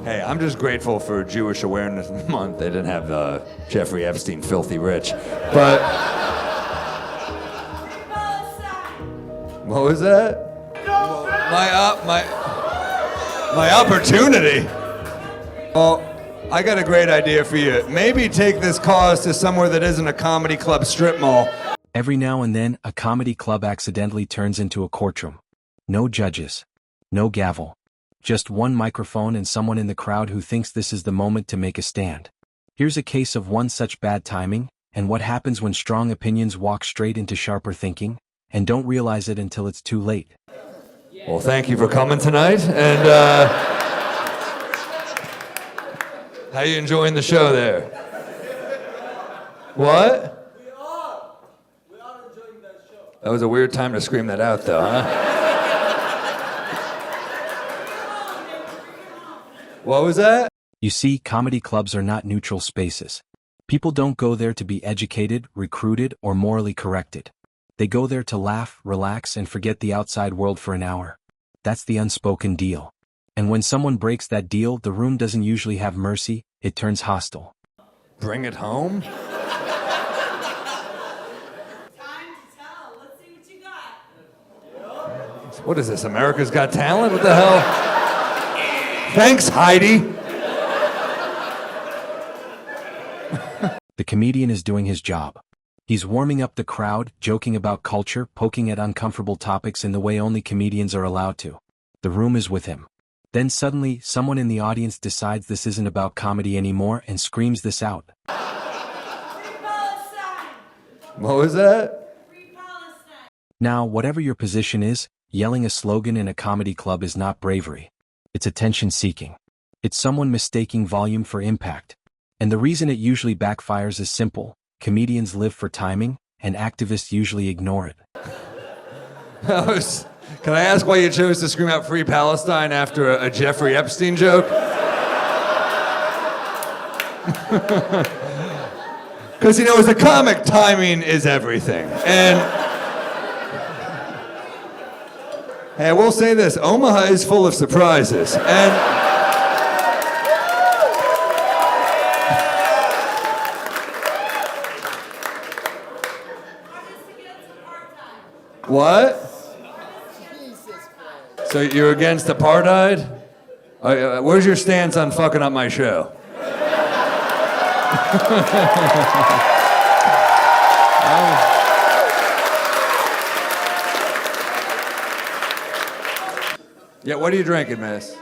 Hey, I'm just grateful for Jewish Awareness Month. They didn't have Jeffrey Epstein filthy rich. But what was that? My opportunity. Well, I got a great idea for you. Maybe take this cause to somewhere that isn't a comedy club strip mall. Every now and then, a comedy club accidentally turns into a courtroom. No judges. No gavel. Just one microphone and someone in the crowd who thinks this is the moment to make a stand. Here's a case of one such bad timing, and what happens when strong opinions walk straight into sharper thinking, and don't realize it until it's too late. Well, thank you for coming tonight, and how you enjoying the show there? What? We are enjoying that show. That was a weird time to scream that out, though, huh? What was that? You see, comedy clubs are not neutral spaces. People don't go there to be educated, recruited, or morally corrected. They go there to laugh, relax, and forget the outside world for an hour. That's the unspoken deal. And when someone breaks that deal, the room doesn't usually have mercy, it turns hostile. Bring it home? Time to tell. Let's see what you got. What is this, America's Got Talent? What the hell? Thanks, Heidi. The comedian is doing his job. He's warming up the crowd, joking about culture, poking at uncomfortable topics in the way only comedians are allowed to. The room is with him. Then suddenly, someone in the audience decides this isn't about comedy anymore and screams this out. Free Palestine! What was that? Free Palestine! Now, whatever your position is, yelling a slogan in a comedy club is not bravery. It's attention-seeking. It's someone mistaking volume for impact. And the reason it usually backfires is simple. Comedians live for timing, and activists usually ignore it. Can I ask why you chose to scream out Free Palestine after a Jeffrey Epstein joke? Because, you know, as a comic, timing is everything. And hey, I will say this, Omaha is full of surprises. And what? So you're against apartheid? Where's your stance on fucking up my show? Yeah, what are you drinking, miss?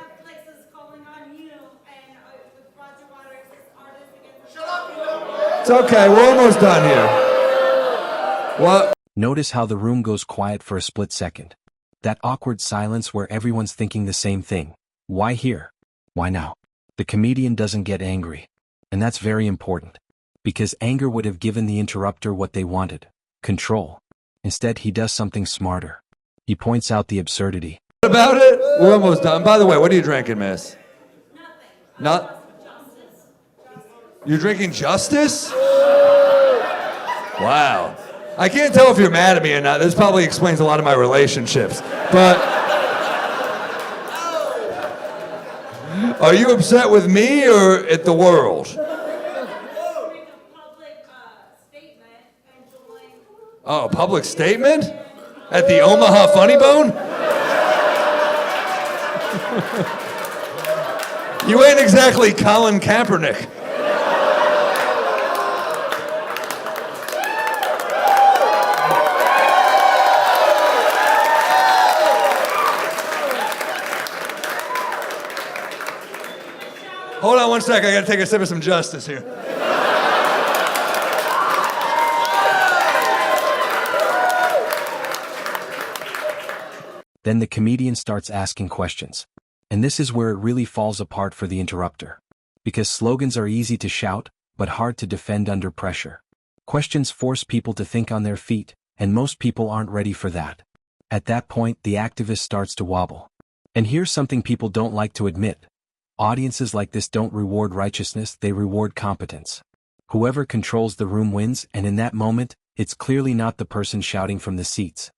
It's okay, we're almost done here. What? Notice how the room goes quiet for a split second. That awkward silence where everyone's thinking the same thing. Why here? Why now? The comedian doesn't get angry. And that's very important. Because anger would have given the interrupter what they wanted. Control. Instead, he does something smarter. He points out the absurdity. What about it? We're almost done. By the way, what are you drinking, miss? Nothing. Not? Justice. You're drinking justice? Wow. I can't tell if you're mad at me or not. This probably explains a lot of my relationships. But are you upset with me or at the world? Oh, a public statement? At the Omaha Funny Bone? You ain't exactly Colin Kaepernick. Hold on one sec, I gotta take a sip of some justice here. Then the comedian starts asking questions. And this is where it really falls apart for the interrupter. Because slogans are easy to shout, but hard to defend under pressure. Questions force people to think on their feet, and most people aren't ready for that. At that point, the activist starts to wobble. And here's something people don't like to admit. Audiences like this don't reward righteousness, they reward competence. Whoever controls the room wins, and in that moment, it's clearly not the person shouting from the seats.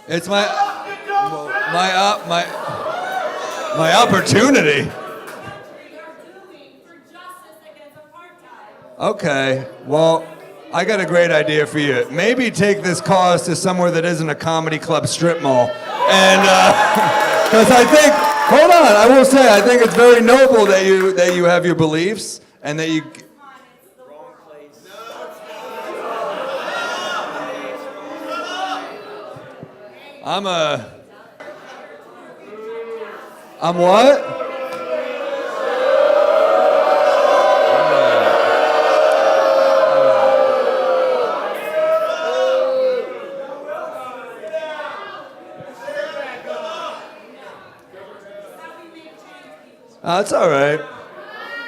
It's My opportunity? We are doing for justice against apartheid. Okay, well, I got a great idea for you. Maybe take this cause to somewhere that isn't a comedy club strip mall. And, because I think, hold on, I will say, I think it's very noble that you have your beliefs and that you... I'm what? It's all right.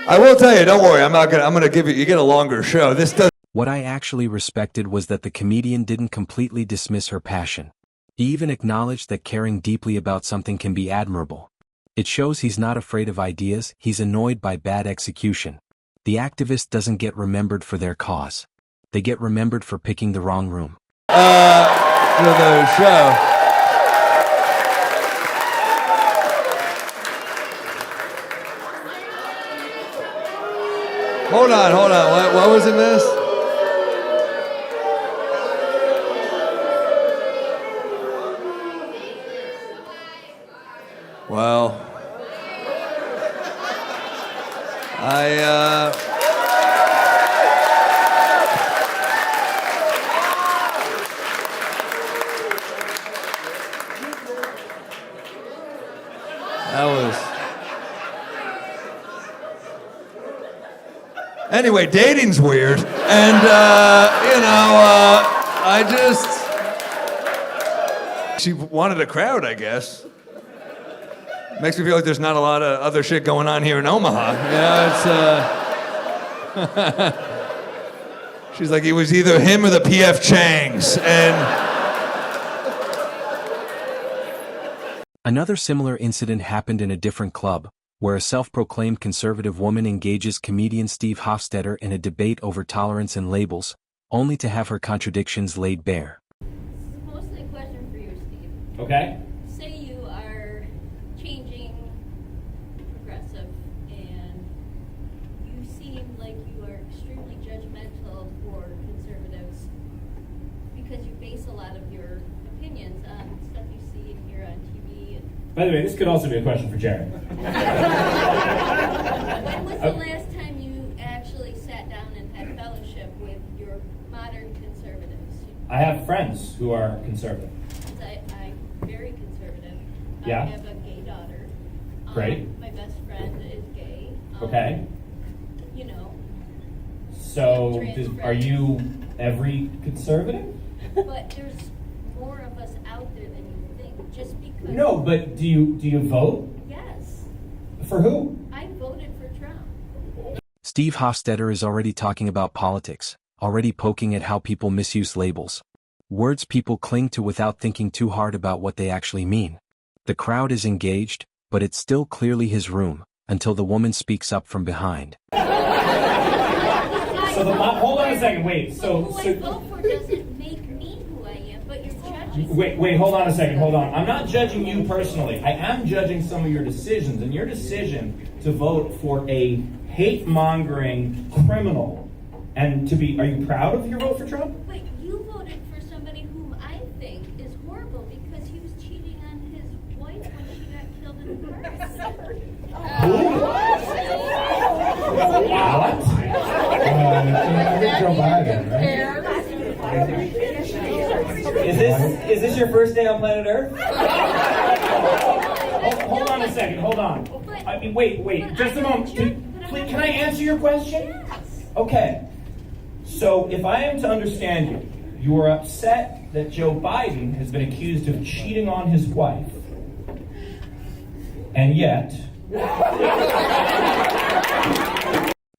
I will tell you, don't worry, I'm gonna give you get a longer show. This does. What I actually respected was that the comedian didn't completely dismiss her passion. He even acknowledged that caring deeply about something can be admirable. It shows he's not afraid of ideas, he's annoyed by bad execution. The activist doesn't get remembered for their cause. They get remembered for picking the wrong room. For the show. Hold on. What was it, miss? Well, that was... Anyway, dating's weird, and she wanted a crowd, I guess. Makes me feel like there's not a lot of other shit going on here in Omaha. Yeah, it's she's like, it was either him or the PF Changs, and... Another similar incident happened in a different club, where a self-proclaimed conservative woman engages comedian Steve Hofstetter in a debate over tolerance and labels, only to have her contradictions laid bare. This is mostly a question for you, Steve. Okay. Say you are changing progressive and you seem like you are extremely judgmental for conservatives because you base a lot of your opinions on stuff you see and hear on TV. And By the way, this could also be a question for Jared. when was the last time you actually sat down and had fellowship with your modern conservatives? I have friends who are conservative. I'm very conservative. Yeah. I have a gay daughter. Great. My best friend is gay. Okay. You know, So, are you every conservative? but there's more of us out there than you think. Just because. No, but do you vote? Yes, For who? I voted for Trump. Steve Hofstetter is already talking about politics, already poking at how people misuse labels. Words people cling to without thinking too hard about what they actually mean. The crowd is engaged, but it's still clearly his room, until the woman speaks up from behind. So hold on a second, wait. Who I vote for doesn't make me who I am, but you're judging. Wait, hold on a second, hold on. I'm not judging you personally. I am judging some of your decisions, and your decision to vote for a hate-mongering criminal and are you proud of your vote for Trump? Wait, you voted for somebody whom I think is horrible because he was cheating on his wife when she got killed in the car accident. Who? What? Joe Biden, right? Is this your first day on planet Earth? Hold on a second, hold on. I mean, wait, just a moment. Can I answer your question? Yes. Okay. So, if I am to understand you, you are upset that Joe Biden has been accused of cheating on his wife. And yet...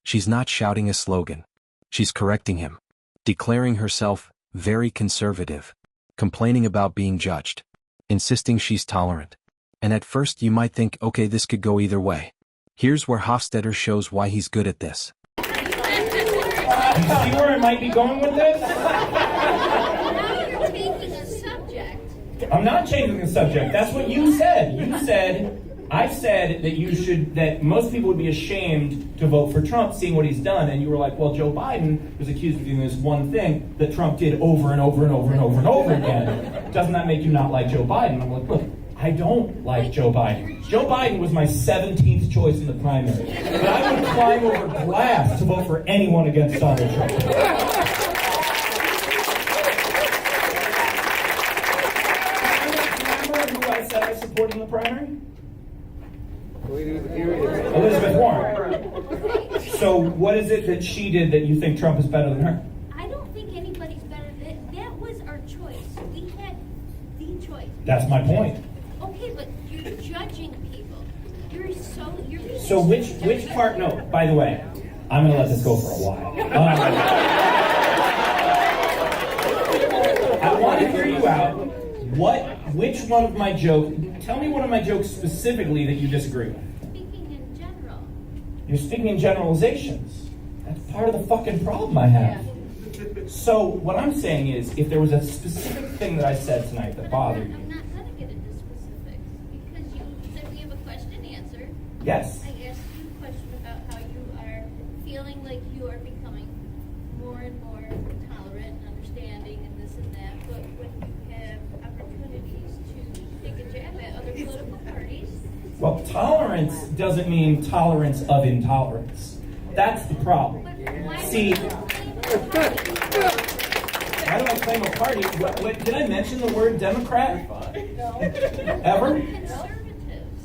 She's not shouting a slogan. She's correcting him. Declaring herself very conservative. Complaining about being judged. Insisting she's tolerant. And at first you might think, okay, this could go either way. Here's where Hofstetter shows why he's good at this. You see where I might be going with this? Now you're taking a subject. I'm not changing the subject. That's what you said. You said I said that most people would be ashamed to vote for Trump seeing what he's done, and you were like, well, Joe Biden was accused of doing this one thing that Trump did over and over and over and over and over again. Doesn't that make you not like Joe Biden? I'm like, look, I don't like Joe Biden. Joe Biden was my 17th choice in the primary. But I would climb over glass to vote for anyone against Donald Trump. Remember who I said I supported in the primary? Elizabeth Warren. So what is it that she did that you think Trump is better than her? I don't think anybody's better than that. Was our choice. We had the choice. That's my point. Okay, but you're judging people. You're So which part? No. By the way, I'm going to let this go for a while. I want to hear you out. Which one of my jokes? Tell me one of my jokes specifically that you disagree with. Speaking in general. You're speaking in generalizations. That's part of the fucking problem I have. So what I'm saying is, if there was a specific thing that I said tonight that bothered you. I'm not going to get into specifics because you said we have a question and answer. Yes. I asked you a question about how you are feeling like you are becoming more and more tolerant and understanding and this and that, but when you have opportunities to take a jab at other political parties. Well, tolerance doesn't mean tolerance of intolerance. That's the problem. See, why do I claim a party? What, did I mention the word Democrat? No. Ever? Conservatives.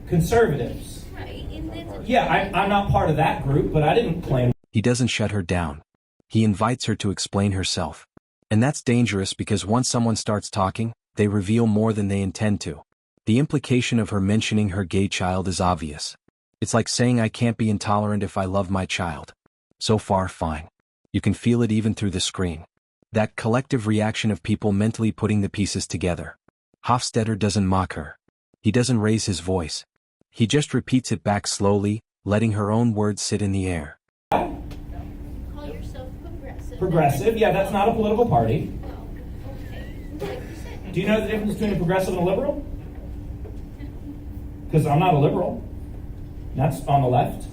Conservatives. Right. And that's Yeah, I'm not part of that group, but I didn't claim. He doesn't shut her down. He invites her to explain herself. And that's dangerous because once someone starts talking, they reveal more than they intend to. The implication of her mentioning her gay child is obvious. It's like saying I can't be intolerant if I love my child. So far, fine. You can feel it even through the screen. That collective reaction of people mentally putting the pieces together. Hofstadter doesn't mock her. He doesn't raise his voice. He just repeats it back slowly, letting her own words sit in the air. call yourself progressive. Progressive, yeah, that's not a political party. No. Okay. Like you said. Do you know the difference between a progressive and a liberal? Because I'm not a liberal. That's on the left.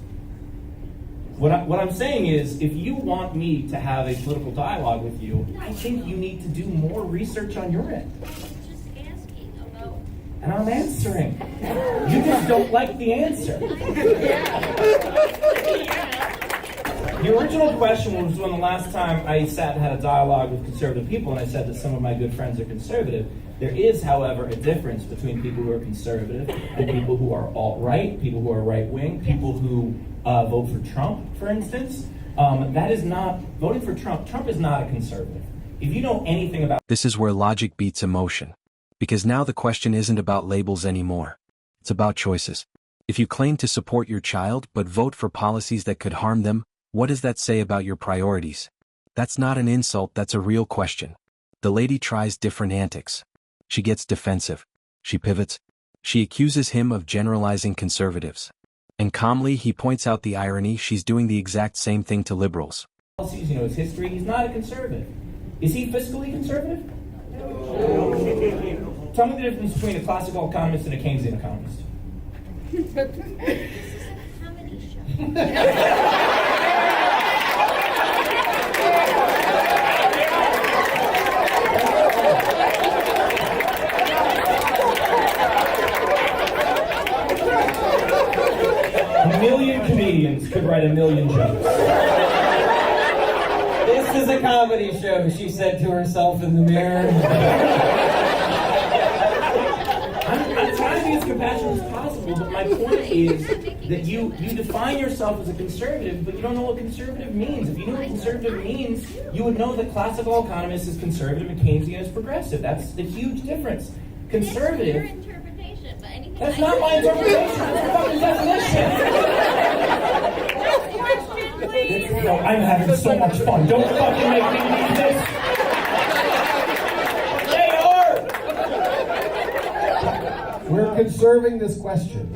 What I'm saying is, if you want me to have a political dialogue with you, I think you need to do more research on your end. I was just asking about. And I'm answering. You just don't like the answer. The original question was when the last time I sat and had a dialogue with conservative people, and I said that some of my good friends are conservative. There is, however, a difference between people who are conservative and people who are alt-right, people who are right-wing, people who vote for Trump, for instance. That is not, voting for Trump, Trump is not a conservative. If you know anything about... This is where logic beats emotion. Because now the question isn't about labels anymore. It's about choices. If you claim to support your child but vote for policies that could harm them, what does that say about your priorities? That's not an insult, that's a real question. The lady tries different antics. She gets defensive. She pivots. She accuses him of generalizing conservatives. And calmly he points out the irony, she's doing the exact same thing to liberals. Policies, his history, he's not a conservative. Is he fiscally conservative? No. Tell me the difference between a classical economist and a Keynesian economist. This is a comedy show. A million comedians could write a million jokes. This is a comedy show, she said to herself in the mirror. I'm trying to be as compassionate as possible, but my point is that you define yourself as a conservative, but you don't know what conservative means. If you knew what conservative means, you would know that classical economist is conservative and Keynesian is progressive. That's a huge difference. Conservative... That's your interpretation, but anything That's not my interpretation. That's the fucking definition. Question, please. No, I'm having so much fun. Don't fucking make me leave this. They are. We're conserving this question.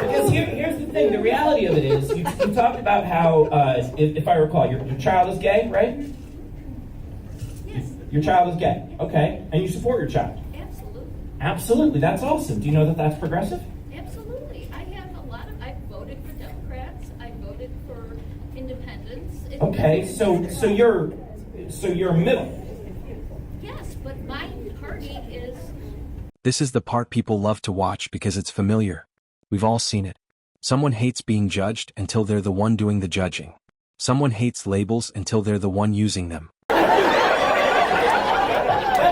Because here's the thing. The reality of it is, you talked about how, if I recall, your child is gay, right? Yes. Your child is gay. Okay. And you support your child. Absolutely, that's awesome. Do you know that that's progressive? Absolutely. I voted for Democrats. I voted for independents. Okay, so you're middle. Yes, but my party is. This is the part people love to watch because it's familiar. We've all seen it. Someone hates being judged until they're the one doing the judging. Someone hates labels until they're the one using them. That's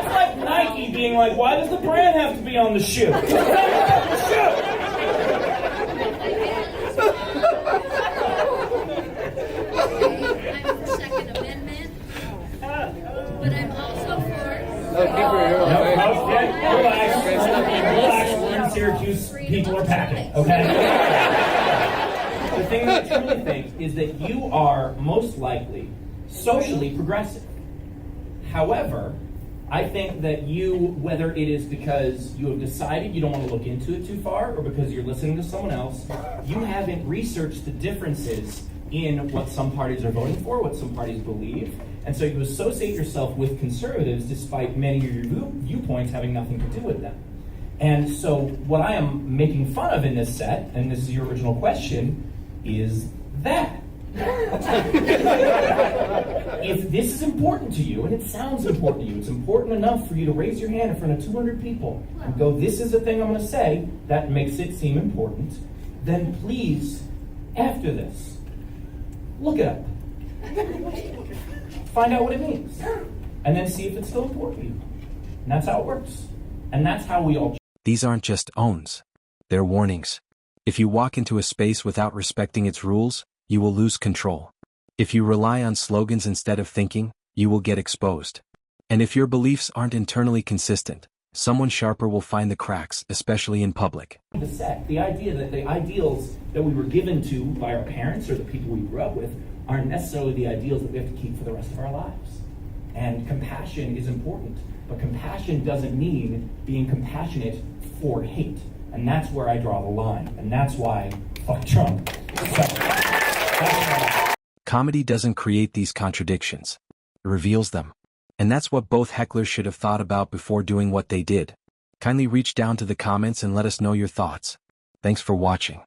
like Nike being like, why does the brand have to be on the shoe? Just tell me about the shoe. I'm for Second Amendment, but I'm also for. Relax. We're in Syracuse. People are packing, okay? The thing that I truly think is that you are most likely socially progressive. However, I think that you, whether it is because you have decided you don't want to look into it too far or because you're listening to someone else, you haven't researched the differences in what some parties are voting for, what some parties believe, and so you associate yourself with conservatives despite many of your viewpoints having nothing to do with them. And so what I am making fun of in this set, and this is your original question, is that. If this is important to you, and it sounds important to you, it's important enough for you to raise your hand in front of 200 people and go, this is the thing I'm going to say, that makes it seem important, then please, after this, look it up. Find out what it means. And then see if it's still important to you. And that's how it works. And that's how we all. These aren't just owns. They're warnings. If you walk into a space without respecting its rules, you will lose control. If you rely on slogans instead of thinking, you will get exposed. And if your beliefs aren't internally consistent, someone sharper will find the cracks, especially in public. The idea that the ideals that we were given to by our parents or the people we grew up with aren't necessarily the ideals that we have to keep for the rest of our lives. And compassion is important, but compassion doesn't mean being compassionate for hate. And that's where I draw the line. And that's why, fuck Trump. Comedy doesn't create these contradictions. It reveals them. And that's what both hecklers should have thought about before doing what they did. Kindly reach down to the comments and let us know your thoughts. Thanks for watching.